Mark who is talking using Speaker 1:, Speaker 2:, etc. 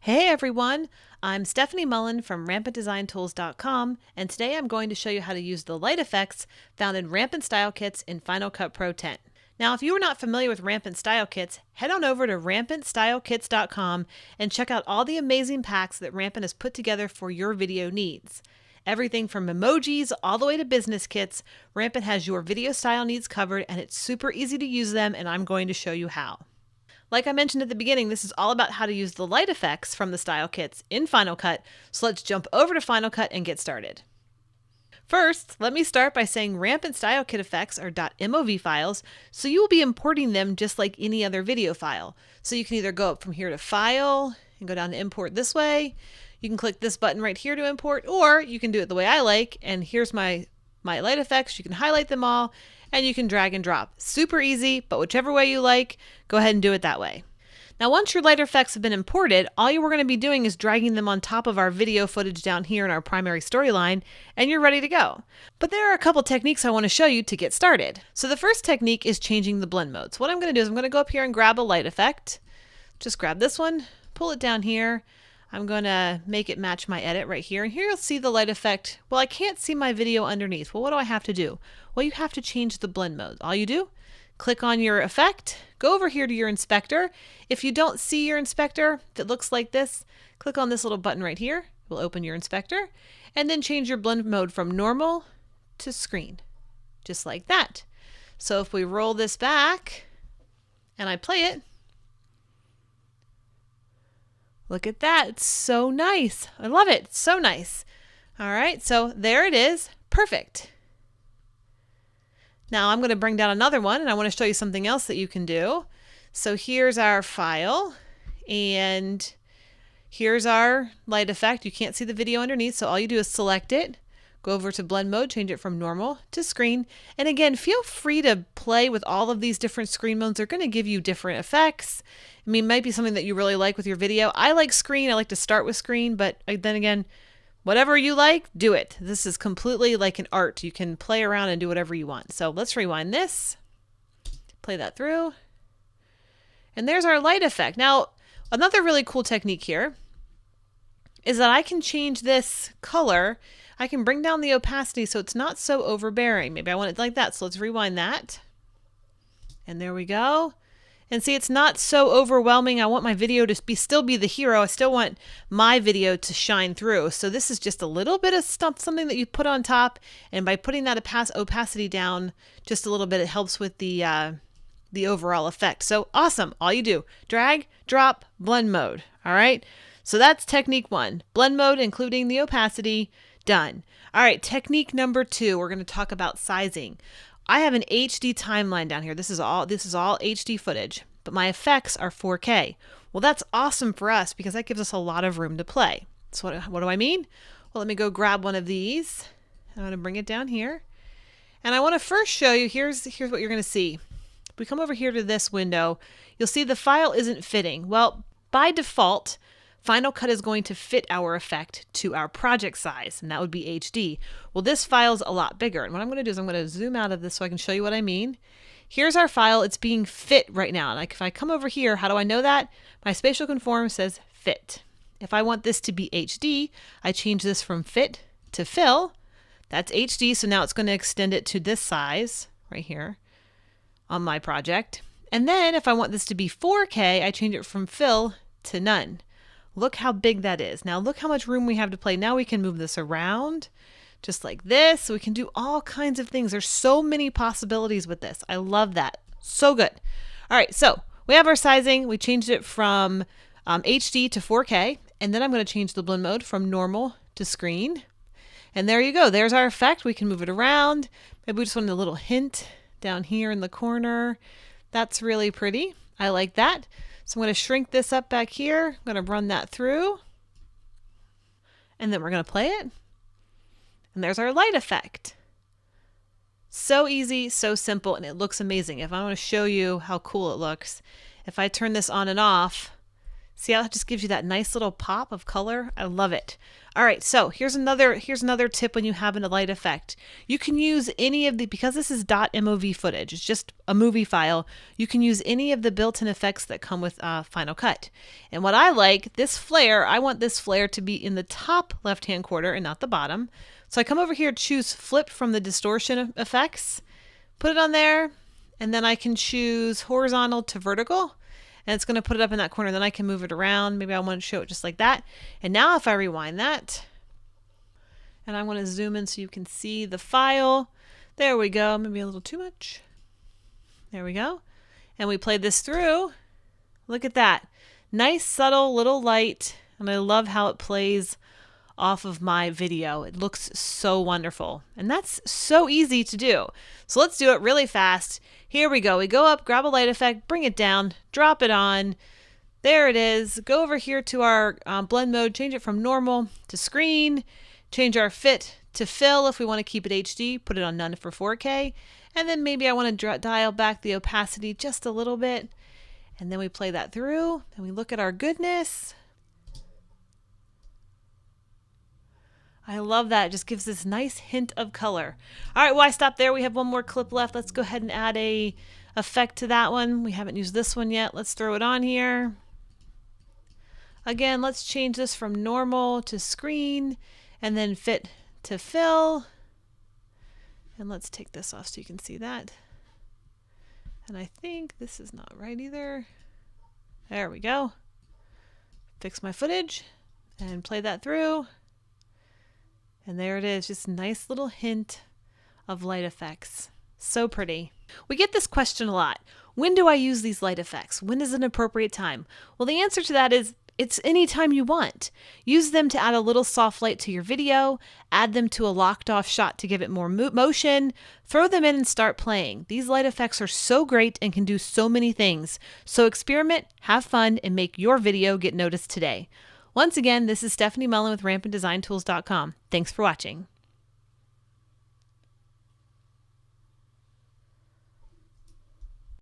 Speaker 1: Hey everyone, I'm Stefanie Mullen from RampantDesignTools.com, and today I'm going to show you how to use the light effects found in Rampant Style Kits in Final Cut Pro 10. Now, if you are not familiar with Rampant Style Kits, head on over to RampantStyleKits.com and check out all the amazing packs that Rampant has put together for your video needs. Everything from emojis all the way to business kits, Rampant has your video style needs covered, and it's super easy to use them, and I'm going to show you how. Like I mentioned at the beginning, this is all about how to use the light effects from the style kits in Final Cut, so let's jump over to Final Cut and get started. First, let me start by saying Rampant Style Kit effects are .mov files, so you will be importing them just like any other video file. So you can either go up from here to File and go down to Import this way. You can click this button right here to import, or you can do it the way I like, and here's my light effects. You can highlight them all, and you can drag and drop. Super easy, but whichever way you like, go ahead and do it that way. Now, once your light effects have been imported, all you were going to be doing is dragging them on top of our video footage down here in our primary storyline, and you're ready to go. But there are a couple techniques I want to show you to get started. So the first technique is changing the blend mode. So what I'm going to do is I'm going to go up here and grab a light effect. Just grab this one, pull it down here. I'm going to make it match my edit right here. And here you'll see the light effect. Well, I can't see my video underneath. Well, what do I have to do? Well, you have to change the blend mode. All you do, click on your effect, go over here to your inspector. If you don't see your inspector, if it looks like this, click on this little button right here. It will open your inspector, and then change your blend mode from normal to screen, just like that. So if we roll this back and I play it, look at that. It's so nice. I love it. It's so nice. All right, so there it is. Perfect. Now I'm going to bring down another one, and I want to show you something else that you can do. So here's our file, and here's our light effect. You can't see the video underneath, so all you do is select it, go over to blend mode, change it from normal to screen. And again, feel free to play with all of these different screen modes. They're going to give you different effects. I mean, it might be something that you really like with your video. I like screen. I like to start with screen, but then again, whatever you like, do it. This is completely like an art. You can play around and do whatever you want. So let's rewind this, play that through, and there's our light effect. Now, another really cool technique here is that I can change this color. I can bring down the opacity so it's not so overbearing. Maybe I want it like that. So let's rewind that. And there we go. And see, it's not so overwhelming. I want my video to still be the hero. I still want my video to shine through. So this is just a little bit of stuff, something that you put on top. And by putting that opacity down just a little bit, it helps with the overall effect. So awesome. All you do, drag, drop, blend mode. All right. So that's technique one. Blend mode, including the opacity, done. All right. Technique number two, we're going to talk about sizing. I have an HD timeline down here. This is all HD footage, but my effects are 4K. Well, that's awesome for us because that gives us a lot of room to play. So what do I mean? Well, let me go grab one of these. I'm going to bring it down here. And I want to first show you, here's what you're going to see. If we come over here to this window, you'll see the file isn't fitting. Well, by default, Final Cut is going to fit our effect to our project size, and that would be HD. Well, this file's a lot bigger, and what I'm going to do is I'm going to zoom out of this so I can show you what I mean. Here's our file. It's being fit right now. Like if I come over here, how do I know that? My spatial conform says fit. If I want this to be HD, I change this from fit to fill. That's HD, so now it's going to extend it to this size right here on my project. And then if I want this to be 4K, I change it from fill to none. Look how big that is. Now look how much room we have to play. Now we can move this around just like this. We can do all kinds of things. There's so many possibilities with this. I love that. So good. All right, so we have our sizing. We changed it from HD to 4K. And then I'm going to change the blend mode from normal to screen. And there you go. There's our effect. We can move it around. Maybe we just want a little hint down here in the corner. That's really pretty. I like that. So I'm going to shrink this up back here. I'm going to run that through. And then we're going to play it. And there's our light effect. So easy, so simple, and it looks amazing. If I want to show you how cool it looks, if I turn this on and off, See how it just gives you that nice little pop of color? I love it. All right, so here's another tip when you have a light effect. You can use any of the, because this is .mov footage, it's just a movie file, you can use any of the built-in effects that come with Final Cut. And what I like, this flare, I want this flare to be in the top left-hand corner and not the bottom. So I come over here, choose flip from the distortion effects, put it on there, and then I can choose horizontal to vertical. And it's going to put it up in that corner. Then I can move it around. Maybe I want to show it just like that. And now if I rewind that, and I want to zoom in so you can see the file. There we go. Maybe a little too much. There we go. And we play this through. Look at that. Nice, subtle little light. And I love how it plays off of my video. It looks so wonderful. And that's so easy to do. So let's do it really fast. Here we go. We go up, grab a light effect, bring it down, drop it on. There it is. Go over here to our blend mode, change it from normal to screen, change our fit to fill if we want to keep it HD, put it on none for 4K. And then maybe I want to dial back the opacity just a little bit. And then we play that through and we look at our goodness. I love that. It just gives this nice hint of color. All right, well, I stopped there. We have one more clip left. Let's go ahead and add a effect to that one. We haven't used this one yet. Let's throw it on here. Again, let's change this from normal to screen and then fit to fill. And let's take this off so you can see that. And I think this is not right either. There we go. Fix my footage and play that through. And there it is, just a nice little hint of light effects. So pretty. We get this question a lot. When do I use these light effects? When is an appropriate time? Well, the answer to that is it's any time you want. Use them to add a little soft light to your video, add them to a locked off shot to give it more motion, throw them in and start playing. These light effects are so great and can do so many things. So experiment, have fun, and make your video get noticed today. Once again, this is Stefanie Mullen with RampantDesignTools.com. Thanks for watching.